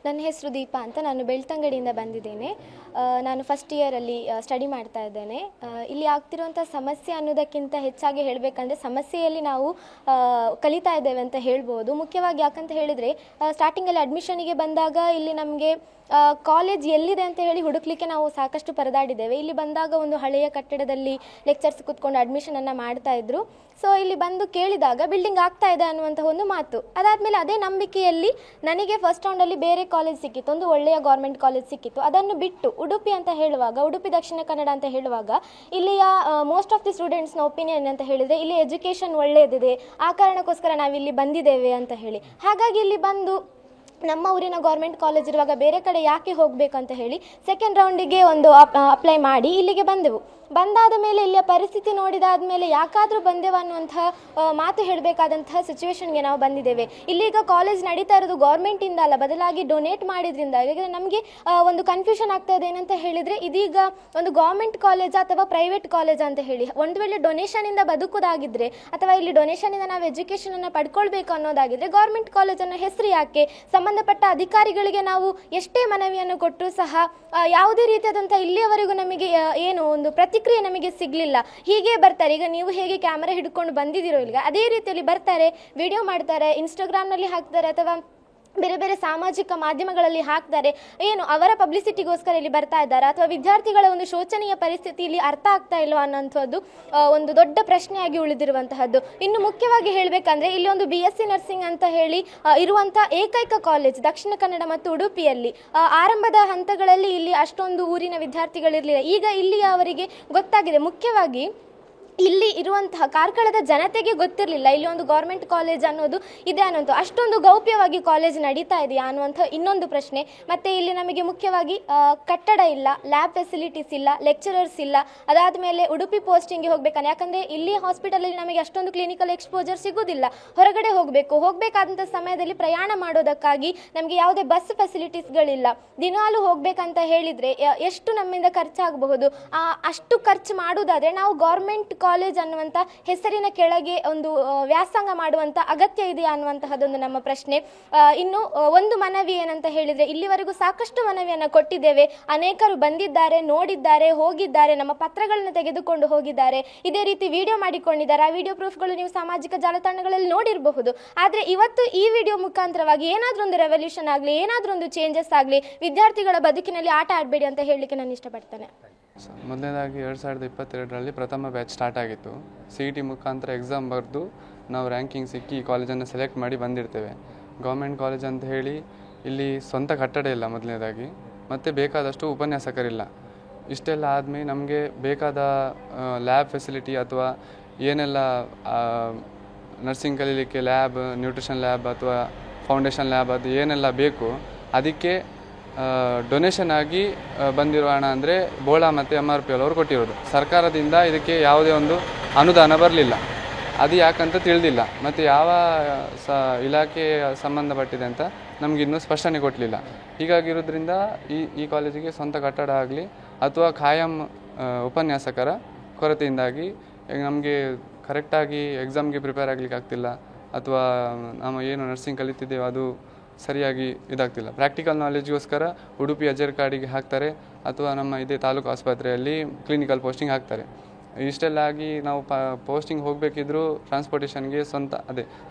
ನನ್ನ ಹೆಸರು ದೀಪಾ ಅಂತ. ನಾನು ಬೆಳ್ತಂಗಡಿಯಿಂದ ಬಂದಿದ್ದೇನೆ. ನಾನು ಫಸ್ಟ್ ಇಯರಲ್ಲಿ ಸ್ಟಡಿ ಮಾಡ್ತಾ ಇದ್ದೇನೆ. ಇಲ್ಲಿ ಆಗ್ತಿರುವಂಥ ಸಮಸ್ಯೆ ಅನ್ನೋದಕ್ಕಿಂತ ಹೆಚ್ಚಾಗಿ ಹೇಳಬೇಕಂದ್ರೆ ಸಮಸ್ಯೆಯಲ್ಲಿ ನಾವು ಕಲಿತಾ ಇದ್ದೇವೆ ಅಂತ ಹೇಳ್ಬೋದು. ಮುಖ್ಯವಾಗಿ ಯಾಕಂತ ಹೇಳಿದರೆ ಸ್ಟಾರ್ಟಿಂಗಲ್ಲಿ ಅಡ್ಮಿಷನಿಗೆ ಬಂದಾಗ ಇಲ್ಲಿ ನಮಗೆ ಕಾಲೇಜ್ ಎಲ್ಲಿದೆ ಅಂತ ಹೇಳಿ ಹುಡುಕ್ಲಿಕ್ಕೆ ನಾವು ಸಾಕಷ್ಟು ಪರದಾಡಿದ್ದೇವೆ. ಇಲ್ಲಿ ಬಂದಾಗ ಒಂದು ಹಳೆಯ ಕಟ್ಟಡದಲ್ಲಿ ಲೆಕ್ಚರ್ಸ್ ಕೂತ್ಕೊಂಡು ಅಡ್ಮಿಷನನ್ನು ಮಾಡ್ತಾ ಇದ್ರು. ಸೊ ಇಲ್ಲಿ ಬಂದು ಕೇಳಿದಾಗ ಬಿಲ್ಡಿಂಗ್ ಆಗ್ತಾ ಇದೆ ಅನ್ನುವಂಥ ಒಂದು ಮಾತು. ಅದಾದಮೇಲೆ ಅದೇ ನಂಬಿಕೆಯಲ್ಲಿ ನನಗೆ ಫಸ್ಟ್ ರೌಂಡಲ್ಲಿ ಬೇರೆ ಕಾಲೇಜ್ ಸಿಕ್ಕಿತ್ತು, ಒಂದು ಒಳ್ಳೆಯ ಗೌರ್ಮೆಂಟ್ ಕಾಲೇಜ್ ಸಿಕ್ಕಿತ್ತು. ಅದನ್ನು ಬಿಟ್ಟು ಉಡುಪಿ ಅಂತ ಹೇಳುವಾಗ, ಉಡುಪಿ ದಕ್ಷಿಣ ಕನ್ನಡ ಅಂತ ಹೇಳುವಾಗ ಇಲ್ಲಿಯ ಮೋಸ್ಟ್ ಆಫ್ ದಿ ಸ್ಟೂಡೆಂಟ್ಸ್ನ ಒಪಿನಿಯನ್ ಅಂತ ಹೇಳಿದರೆ ಇಲ್ಲಿ ಎಜುಕೇಷನ್ ಒಳ್ಳೆಯದಿದೆ, ಆ ಕಾರಣಕ್ಕೋಸ್ಕರ ನಾವಿಲ್ಲಿ ಬಂದಿದ್ದೇವೆ ಅಂತ ಹೇಳಿ. ಹಾಗಾಗಿ ಇಲ್ಲಿ ಬಂದು ನಮ್ಮ ಊರಿನ ಗೌರ್ಮೆಂಟ್ ಕಾಲೇಜ್ ಇರುವಾಗ ಬೇರೆ ಕಡೆ ಯಾಕೆ ಹೋಗಬೇಕಂತ ಹೇಳಿ ಸೆಕೆಂಡ್ ರೌಂಡಿಗೆ ಒಂದು ಅಪ್ಲೈ ಮಾಡಿ ಇಲ್ಲಿಗೆ ಬಂದೆವು. ಬಂದಾದ ಮೇಲೆ ಇಲ್ಲಿಯ ಪರಿಸ್ಥಿತಿ ನೋಡಿದಾದ ಮೇಲೆ ಯಾಕಾದರೂ ಬಂದೆವು ಅನ್ನುವಂತಹ ಮಾತು ಹೇಳಬೇಕಾದಂತಹ ಸಿಚುವೇಶನ್ಗೆ ನಾವು ಬಂದಿದ್ದೇವೆ. ಇಲ್ಲೀಗ ಕಾಲೇಜ್ ನಡೀತಾ ಇರೋದು ಗೌರ್ಮೆಂಟಿಂದ ಅಲ್ಲ, ಬದಲಾಗಿ ಡೊನೇಟ್ ಮಾಡಿದ್ರಿಂದ ಈಗ ನಮಗೆ ಒಂದು ಕನ್ಫ್ಯೂಷನ್ ಆಗ್ತಾ ಇದೆ ಏನಂತ ಹೇಳಿದರೆ, ಇದೀಗ ಒಂದು ಗೌರ್ಮೆಂಟ್ ಕಾಲೇಜ್ ಅಥವಾ ಪ್ರೈವೇಟ್ ಕಾಲೇಜ್ ಅಂತ ಹೇಳಿ ಒಂದು ವೇಳೆ ಡೊನೇಷನಿಂದ ಬದುಕೋದಾಗಿದ್ದರೆ ಅಥವಾ ಇಲ್ಲಿ ಡೊನೇಷನಿಂದ ನಾವು ಎಜುಕೇಷನನ್ನು ಪಡ್ಕೊಳ್ಬೇಕು ಅನ್ನೋದಾಗಿದ್ದರೆ ಗೌರ್ಮೆಂಟ್ ಕಾಲೇಜನ್ನು ಹೆಸರು ಯಾಕೆ? ಸಂಬಂಧಪಟ್ಟ ಅಧಿಕಾರಿಗಳಿಗೆ ನಾವು ಎಷ್ಟೇ ಮನವಿಯನ್ನು ಕೊಟ್ಟರೂ ಸಹ ಯಾವುದೇ ರೀತಿಯಾದಂಥ ಇಲ್ಲಿಯವರೆಗೂ ನಮಗೆ ಏನು ಒಂದು ಪ್ರತಿಕ್ರಿಯೆ ನಮಗೆ ಸಿಗಲಿಲ್ಲ. ಹೀಗೆ ಬರ್ತಾರೆ, ಈಗ ನೀವು ಹೇಗೆ ಕ್ಯಾಮರಾ ಹಿಡ್ಕೊಂಡು ಬಂದಿದ್ದೀರೋ ಇಲ್ಲಿಗೆ ಅದೇ ರೀತಿಯಲ್ಲಿ ಬರ್ತಾರೆ, ವಿಡಿಯೋ ಮಾಡ್ತಾರೆ, ಇನ್ಸ್ಟಾಗ್ರಾಮ್ನಲ್ಲಿ ಹಾಕ್ತಾರೆ ಅಥವಾ ಬೇರೆ ಬೇರೆ ಸಾಮಾಜಿಕ ಮಾಧ್ಯಮಗಳಲ್ಲಿ ಹಾಕ್ತಾರೆ. ಏನು ಅವರ ಪಬ್ಲಿಸಿಟಿಗೋಸ್ಕರ ಇಲ್ಲಿ ಬರ್ತಾ ಇದ್ದಾರೆ ಅಥವಾ ವಿದ್ಯಾರ್ಥಿಗಳ ಒಂದು ಶೋಚನೀಯ ಪರಿಸ್ಥಿತಿ ಇಲ್ಲಿ ಅರ್ಥ ಆಗ್ತಾ ಇಲ್ವಾ ಅನ್ನೋಂಥದ್ದು ಒಂದು ದೊಡ್ಡ ಪ್ರಶ್ನೆಯಾಗಿ ಉಳಿದಿರುವಂತಹದ್ದು. ಇನ್ನು ಮುಖ್ಯವಾಗಿ ಹೇಳಬೇಕಂದ್ರೆ ಇಲ್ಲಿ ಒಂದು BSc ನರ್ಸಿಂಗ್ ಅಂತ ಹೇಳಿ ಇರುವಂಥ ಏಕೈಕ ಕಾಲೇಜ್ ದಕ್ಷಿಣ ಕನ್ನಡ ಮತ್ತು ಉಡುಪಿಯಲ್ಲಿ. ಆರಂಭದ ಹಂತಗಳಲ್ಲಿ ಇಲ್ಲಿ ಅಷ್ಟೊಂದು ಊರಿನ ವಿದ್ಯಾರ್ಥಿಗಳಿರಲಿಲ್ಲ. ಈಗ ಇಲ್ಲಿ ಅವರಿಗೆ ಗೊತ್ತಾಗಿದೆ. ಮುಖ್ಯವಾಗಿ ಇಲ್ಲಿ ಇರುವಂತಹ ಕಾರ್ಕಳದ ಜನತೆಗೆ ಗೊತ್ತಿರಲಿಲ್ಲ ಇಲ್ಲಿ ಒಂದು ಗೌರ್ಮೆಂಟ್ ಕಾಲೇಜ್ ಅನ್ನೋದು ಇದೆ ಅನ್ನೋಂಥ, ಅಷ್ಟೊಂದು ಗೌಪ್ಯವಾಗಿ ಕಾಲೇಜ್ ನಡೀತಾ ಇದೆಯಾ ಅನ್ನುವಂಥ ಇನ್ನೊಂದು ಪ್ರಶ್ನೆ. ಮತ್ತು ಇಲ್ಲಿ ನಮಗೆ ಮುಖ್ಯವಾಗಿ ಕಟ್ಟಡ ಇಲ್ಲ, ಲ್ಯಾಬ್ ಫೆಸಿಲಿಟೀಸ್ ಇಲ್ಲ, ಲೆಕ್ಚರರ್ಸ್ ಇಲ್ಲ. ಅದಾದ ಮೇಲೆ ಉಡುಪಿ ಪೋಸ್ಟಿಂಗ್ಗೆ ಹೋಗ್ಬೇಕಂದ್ರೆ, ಯಾಕಂದರೆ ಇಲ್ಲಿ ಹಾಸ್ಪಿಟಲಲ್ಲಿ ನಮಗೆ ಅಷ್ಟೊಂದು ಕ್ಲಿನಿಕಲ್ ಎಕ್ಸ್ಪೋಜರ್ ಸಿಗೋದಿಲ್ಲ. ಹೊರಗಡೆ ಹೋಗಬೇಕಾದಂಥ ಸಮಯದಲ್ಲಿ ಪ್ರಯಾಣ ಮಾಡೋದಕ್ಕಾಗಿ ನಮಗೆ ಯಾವುದೇ ಬಸ್ ಫೆಸಿಲಿಟೀಸ್ಗಳಿಲ್ಲ. ದಿನಾಲೂ ಹೋಗಬೇಕಂತ ಹೇಳಿದರೆ ಎಷ್ಟು ನಮ್ಮಿಂದ ಖರ್ಚಾಗಬಹುದು? ಅಷ್ಟು ಖರ್ಚು ಮಾಡೋದಾದರೆ ನಾವು ಗೌರ್ಮೆಂಟ್ ಕಾಲೇಜ್ ಅನ್ನುವಂಥ ಹೆಸರಿನ ಕೆಳಗೆ ಒಂದು ವ್ಯಾಸಂಗ ಮಾಡುವಂಥ ಅಗತ್ಯ ಇದೆಯಾ ಅನ್ನುವಂತಹದ್ದೊಂದು ನಮ್ಮ ಪ್ರಶ್ನೆ. ಇನ್ನು ಒಂದು ಮನವಿ ಏನಂತ ಹೇಳಿದರೆ, ಇಲ್ಲಿವರೆಗೂ ಸಾಕಷ್ಟು ಮನವಿಯನ್ನು ಕೊಟ್ಟಿದ್ದೇವೆ. ಅನೇಕರು ಬಂದಿದ್ದಾರೆ, ನೋಡಿದ್ದಾರೆ, ಹೋಗಿದ್ದಾರೆ, ನಮ್ಮ ಪತ್ರಗಳನ್ನು ತೆಗೆದುಕೊಂಡು ಹೋಗಿದ್ದಾರೆ, ಇದೇ ರೀತಿ ವಿಡಿಯೋ ಮಾಡಿಕೊಂಡಿದ್ದಾರೆ. ಆ ವಿಡಿಯೋ ಪ್ರೂಫ್ಗಳು ನೀವು ಸಾಮಾಜಿಕ ಜಾಲತಾಣಗಳಲ್ಲಿ ನೋಡಿರಬಹುದು. ಆದರೆ ಇವತ್ತು ಈ ವಿಡಿಯೋ ಮುಖಾಂತರವಾಗಿ ಏನಾದರೂ ಒಂದು ರೆವಲ್ಯೂಷನ್ ಆಗಲಿ, ಏನಾದರೂ ಒಂದು ಚೇಂಜಸ್ ಆಗಲಿ, ವಿದ್ಯಾರ್ಥಿಗಳ ಬದುಕಿನಲ್ಲಿ ಆಟ ಆಡಬೇಡಿ ಅಂತ ಹೇಳಲಿಕ್ಕೆ ನಾನು ಇಷ್ಟಪಡ್ತೇನೆ. ಮೊದಲನೇದಾಗಿ 2022ರಲ್ಲಿ ಪ್ರಥಮ ಬ್ಯಾಚ್ ಸ್ಟಾರ್ಟ್ ಆಗಿತ್ತು. CET ಮುಖಾಂತರ ಎಕ್ಸಾಮ್ ಬರೆದು ನಾವು ರ್ಯಾಂಕಿಂಗ್ ಸಿಕ್ಕಿ ಈ ಕಾಲೇಜನ್ನು ಸೆಲೆಕ್ಟ್ ಮಾಡಿ ಬಂದಿರ್ತೇವೆ. ಗೌರ್ಮೆಂಟ್ ಕಾಲೇಜ್ ಅಂತ ಹೇಳಿ ಇಲ್ಲಿ ಸ್ವಂತ ಕಟ್ಟಡ ಇಲ್ಲ ಮೊದಲನೇದಾಗಿ, ಮತ್ತು ಬೇಕಾದಷ್ಟು ಉಪನ್ಯಾಸಕರಿಲ್ಲ. ಇಷ್ಟೆಲ್ಲ ಆದಮೇಲೆ ನಮಗೆ ಬೇಕಾದ ಲ್ಯಾಬ್ ಫೆಸಿಲಿಟಿ ಅಥವಾ ಏನೆಲ್ಲ ನರ್ಸಿಂಗ್ ಕಲೀಲಿಕ್ಕೆ ಲ್ಯಾಬ್, ನ್ಯೂಟ್ರಿಷನ್ ಲ್ಯಾಬ್ ಅಥವಾ ಫೌಂಡೇಶನ್ ಲ್ಯಾಬ್ ಅದು ಏನೆಲ್ಲ ಬೇಕು ಅದಕ್ಕೆ ಡೊನೇಷನ್ ಆಗಿ ಬಂದಿರೋ ಹಣ ಅಂದರೆ ಬೋಳಾ ಮತ್ತು MRP ಅವರು ಕೊಟ್ಟಿರೋದು. ಸರ್ಕಾರದಿಂದ ಇದಕ್ಕೆ ಯಾವುದೇ ಒಂದು ಅನುದಾನ ಬರಲಿಲ್ಲ. ಅದು ಯಾಕಂತ ತಿಳಿದಿಲ್ಲ, ಮತ್ತು ಯಾವ ಇಲಾಖೆ ಸಂಬಂಧಪಟ್ಟಿದೆ ಅಂತ ನಮಗಿನ್ನೂ ಸ್ಪಷ್ಟನೆ ಕೊಡಲಿಲ್ಲ. ಹೀಗಾಗಿರೋದ್ರಿಂದ ಈ ಕಾಲೇಜಿಗೆ ಸ್ವಂತ ಕಟ್ಟಡ ಆಗಲಿ ಅಥವಾ ಖಾಯಂ ಉಪನ್ಯಾಸಕರ ಕೊರತೆಯಿಂದಾಗಿ ನಮಗೆ ಕರೆಕ್ಟಾಗಿ ಎಕ್ಸಾಮ್ಗೆ ಪ್ರಿಪೇರ್ ಆಗಲಿಕ್ಕೆ ಆಗ್ತಿಲ್ಲ, ಅಥವಾ ನಾವು ಏನು ನರ್ಸಿಂಗ್ ಕಲಿತಿದ್ದೇವೆ ಅದು ಸರಿಯಾಗಿ ಇದಾಗ್ತಿಲ್ಲ. ಪ್ರಾಕ್ಟಿಕಲ್ ನಾಲೆಜ್ಗೋಸ್ಕರ ಉಡುಪಿ ಅಜರ್ಕಾಡಿಗೆ ಹಾಕ್ತಾರೆ ಅಥವಾ ನಮ್ಮ ಇದೇ ತಾಲೂಕು ಆಸ್ಪತ್ರೆಯಲ್ಲಿ ಕ್ಲಿನಿಕಲ್ ಪೋಸ್ಟಿಂಗ್ ಹಾಕ್ತಾರೆ. ಇಷ್ಟೆಲ್ಲ ಆಗಿ ನಾವು ಪೋಸ್ಟಿಂಗ್ ಹೋಗಬೇಕಿದ್ರೂ ಟ್ರಾನ್ಸ್ಪೋರ್ಟೇಷನ್ಗೆ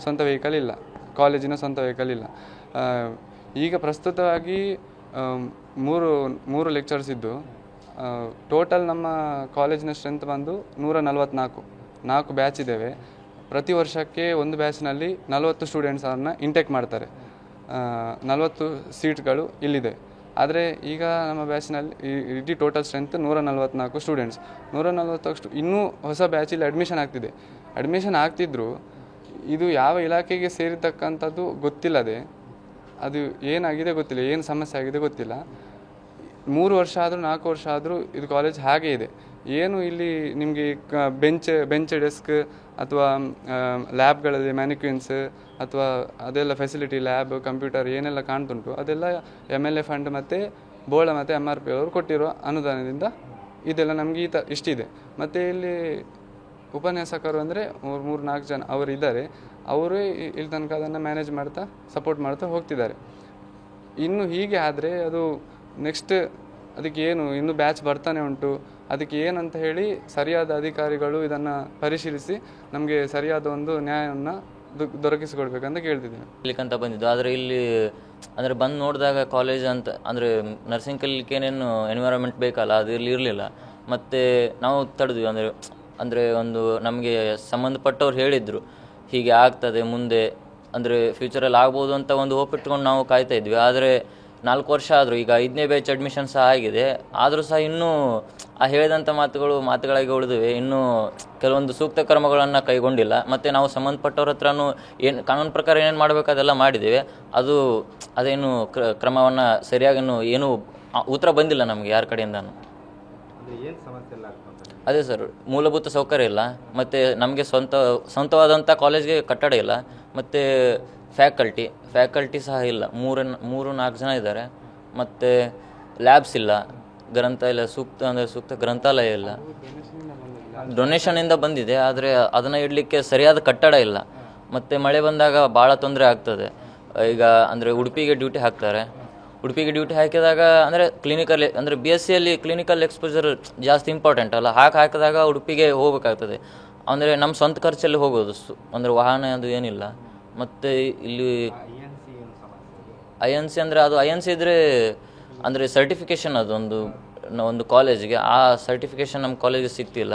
ಸ್ವಂತ ವೆಹಿಕಲ್ ಇಲ್ಲ, ಕಾಲೇಜಿನ ಸ್ವಂತ ವೆಹಿಕಲ್ ಇಲ್ಲ. ಈಗ ಪ್ರಸ್ತುತವಾಗಿ ಮೂರು ಲೆಕ್ಚರ್ಸ್ ಇದ್ದು ಟೋಟಲ್ ನಮ್ಮ ಕಾಲೇಜಿನ ಸ್ಟ್ರೆಂತ್ ಬಂದು 144 ಬ್ಯಾಚ್ ಇದ್ದೇವೆ. ಪ್ರತಿ ವರ್ಷಕ್ಕೆ ಒಂದು ಬ್ಯಾಚ್ನಲ್ಲಿ 40 ಸ್ಟೂಡೆಂಟ್ಸನ್ನು ಇಂಟೇಕ್ ಮಾಡ್ತಾರೆ. 40 ಸೀಟ್ಗಳು ಇಲ್ಲಿದೆ. ಆದರೆ ಈಗ ನಮ್ಮ ಬ್ಯಾಚ್ನಲ್ಲಿ ಇಡೀ ಟೋಟಲ್ ಸ್ಟ್ರೆಂತ್ 144 ಸ್ಟೂಡೆಂಟ್ಸ್. 144 ಇನ್ನೂ ಹೊಸ ಬ್ಯಾಚಲ್ಲಿ ಅಡ್ಮಿಷನ್ ಆಗ್ತಿದೆ. ಅಡ್ಮಿಷನ್ ಆಗ್ತಿದ್ರು ಇದು ಯಾವ ಇಲಾಖೆಗೆ ಸೇರಿರ್ತಕ್ಕಂಥದ್ದು ಗೊತ್ತಿಲ್ಲದೆ, ಅದು ಏನಾಗಿದೆ ಗೊತ್ತಿಲ್ಲ, ಏನು ಸಮಸ್ಯೆ ಆಗಿದೆ ಗೊತ್ತಿಲ್ಲ. 3 ವರ್ಷ ಆದರೂ 4 ವರ್ಷ ಆದರೂ ಇದು ಕಾಲೇಜ್ ಹಾಗೇ ಇದೆ. ಏನು ಇಲ್ಲಿ ನಿಮಗೆ ಬೆಂಚ್ ಡೆಸ್ಕ್ ಅಥವಾ ಲ್ಯಾಬ್ಗಳಲ್ಲಿ ಮ್ಯಾನಿಕ್ವಿನ್ಸ್ ಅಥವಾ ಅದೆಲ್ಲ ಫೆಸಿಲಿಟಿ ಲ್ಯಾಬ್ ಕಂಪ್ಯೂಟರ್ ಏನೆಲ್ಲ ಕಾಣ್ತುಂಟು ಅದೆಲ್ಲ MLA ಫಂಡ್ ಮತ್ತು ಬೋಳಾ ಮತ್ತು MRP ಅವರು ಕೊಟ್ಟಿರೋ ಅನುದಾನದಿಂದ ಇದೆಲ್ಲ ನಮಗೆ ಇಷ್ಟಿದೆ. ಮತ್ತು ಇಲ್ಲಿ ಉಪನ್ಯಾಸಕರು ಅಂದರೆ 3-4 ಜನ ಅವರು ಇದ್ದಾರೆ. ಅವರೇ ಇಲ್ಲಿ ತನಕ ಅದನ್ನು ಮ್ಯಾನೇಜ್ ಮಾಡ್ತಾ ಸಪೋರ್ಟ್ ಮಾಡ್ತಾ ಹೋಗ್ತಿದ್ದಾರೆ. ಇನ್ನು ಹೀಗೆ ಆದರೆ ಅದು ನೆಕ್ಸ್ಟ್ ಅದಕ್ಕೆ ಏನು ಇನ್ನೂ ಬ್ಯಾಚ್ ಬರ್ತಾನೆ ಉಂಟು, ಅದಕ್ಕೆ ಏನಂತ ಹೇಳಿ ಸರಿಯಾದ ಅಧಿಕಾರಿಗಳು ಇದನ್ನು ಪರಿಶೀಲಿಸಿ ನಮಗೆ ಸರಿಯಾದ ಒಂದು ನ್ಯಾಯವನ್ನು ದೊರಕಿಸಿಕೊಡ್ಬೇಕಂತ ಕೇಳ್ತಿದ್ದೀನಿ. ಇಲ್ಲಿಕಂತ ಬಂದಿದ್ದು, ಆದರೆ ಇಲ್ಲಿ ಅಂದರೆ ಬಂದು ನೋಡಿದಾಗ ಕಾಲೇಜ್ ಅಂತ ಅಂದರೆ ನರ್ಸಿಂಗ್ ಕಲಿಲಿಕ್ಕೆ ಏನೇನು ಎನ್ವಿರಾನ್ಮೆಂಟ್ ಬೇಕಲ್ಲ ಅದು ಇಲ್ಲಿ ಇರಲಿಲ್ಲ. ಮತ್ತು ನಾವು ತಡೆದ್ವಿ, ಅಂದರೆ ಒಂದು ನಮಗೆ ಸಂಬಂಧಪಟ್ಟವ್ರು ಹೇಳಿದರು ಹೀಗೆ ಆಗ್ತದೆ ಮುಂದೆ, ಅಂದರೆ ಫ್ಯೂಚರಲ್ಲಿ ಆಗ್ಬೋದು ಅಂತ ಒಂದು ಹೋಪ್ ಇಟ್ಕೊಂಡು ನಾವು ಕಾಯ್ತಾ ಇದ್ವಿ. ಆದರೆ 4 ವರ್ಷ ಆದರೂ ಈಗ 5ನೇ ಬ್ಯಾಚ್ ಅಡ್ಮಿಷನ್ ಸಹ ಆಗಿದೆ, ಆದರೂ ಸಹ ಇನ್ನೂ ಆ ಹೇಳಿದಂಥ ಮಾತುಗಳಾಗಿ ಉಳಿದಿವೆ. ಇನ್ನೂ ಕೆಲವೊಂದು ಸೂಕ್ತ ಕ್ರಮಗಳನ್ನು ಕೈಗೊಂಡಿಲ್ಲ. ಮತ್ತು ನಾವು ಸಂಬಂಧಪಟ್ಟವ್ರ ಹತ್ರನೂ ಏನು ಕಾನೂನು ಪ್ರಕಾರ ಏನೇನು ಮಾಡಬೇಕು ಅದೆಲ್ಲ ಮಾಡಿದ್ದೇವೆ. ಅದೇನು ಕ್ರಮವನ್ನು ಸರಿಯಾಗಿ ಏನೂ ಉತ್ತರ ಬಂದಿಲ್ಲ ನಮಗೆ ಯಾರ ಕಡೆಯಿಂದನೂ. ಅದೇ ಸರ್, ಮೂಲಭೂತ ಸೌಕರ್ಯ ಇಲ್ಲ, ಮತ್ತು ನಮಗೆ ಸ್ವಂತವಾದಂಥ ಕಾಲೇಜ್ಗೆ ಕಟ್ಟಡ ಇಲ್ಲ, ಮತ್ತು ಫ್ಯಾಕಲ್ಟಿ ಸಹ ಇಲ್ಲ. 3-4 ಜನ ಇದ್ದಾರೆ. ಮತ್ತು ಲ್ಯಾಬ್ಸ್ ಇಲ್ಲ, ಸೂಕ್ತ ಗ್ರಂಥಾಲಯ ಇಲ್ಲ. ಡೊನೇಷನಿಂದ ಬಂದಿದೆ, ಆದರೆ ಅದನ್ನು ಇಡಲಿಕ್ಕೆ ಸರಿಯಾದ ಕಟ್ಟಡ ಇಲ್ಲ. ಮತ್ತು ಮಳೆ ಬಂದಾಗ ಭಾಳ ತೊಂದರೆ ಆಗ್ತದೆ. ಈಗ ಅಂದರೆ ಉಡುಪಿಗೆ ಡ್ಯೂಟಿ ಹಾಕಿದಾಗ ಅಂದರೆ BSc ಕ್ಲಿನಿಕಲ್ ಎಕ್ಸ್ಪೋಜರ್ ಜಾಸ್ತಿ ಇಂಪಾರ್ಟೆಂಟ್ ಅಲ್ಲ, ಹಾಕಿದಾಗ ಉಡುಪಿಗೆ ಹೋಗಬೇಕಾಗ್ತದೆ. ಅಂದರೆ ನಮ್ಮ ಸ್ವಂತ ಖರ್ಚಲ್ಲಿ ಹೋಗೋದು, ಅಂದರೆ ವಾಹನ ಅದು ಏನಿಲ್ಲ. ಮತ್ತು ಇಲ್ಲಿ INC ಇದ್ದರೆ ಅಂದರೆ ಸರ್ಟಿಫಿಕೇಷನ್ ಒಂದು ಕಾಲೇಜಿಗೆ, ಆ ಸರ್ಟಿಫಿಕೇಷನ್ ನಮ್ಮ ಕಾಲೇಜಿಗೆ ಸಿಗ್ತಿಲ್ಲ.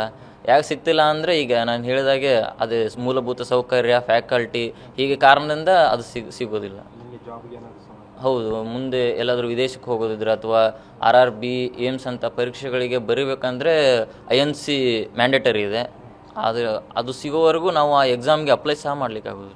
ಯಾಕೆ ಸಿಗ್ತಿಲ್ಲ ಅಂದರೆ ಈಗ ನಾನು ಹೇಳಿದಾಗೆ ಅದೇ ಮೂಲಭೂತ ಸೌಕರ್ಯ, ಫ್ಯಾಕಲ್ಟಿ ಹೀಗೆ ಕಾರಣದಿಂದ ಅದು ಸಿಗೋದಿಲ್ಲ. ಹೌದು, ಮುಂದೆ ಎಲ್ಲಾದರೂ ವಿದೇಶಕ್ಕೆ ಹೋಗೋದಿದ್ರೆ ಅಥವಾ RRB ಏಮ್ಸ್ ಅಂತ ಪರೀಕ್ಷೆಗಳಿಗೆ ಬರೀಬೇಕಂದ್ರೆ INC ಮ್ಯಾಂಡೇಟರಿ ಇದೆ. ಆದರೆ ಅದು ಸಿಗೋವರೆಗೂ ನಾವು ಆ ಎಕ್ಸಾಮ್ಗೆ ಅಪ್ಲೈ ಸಹ ಮಾಡಲಿಕ್ಕಾಗೋದು.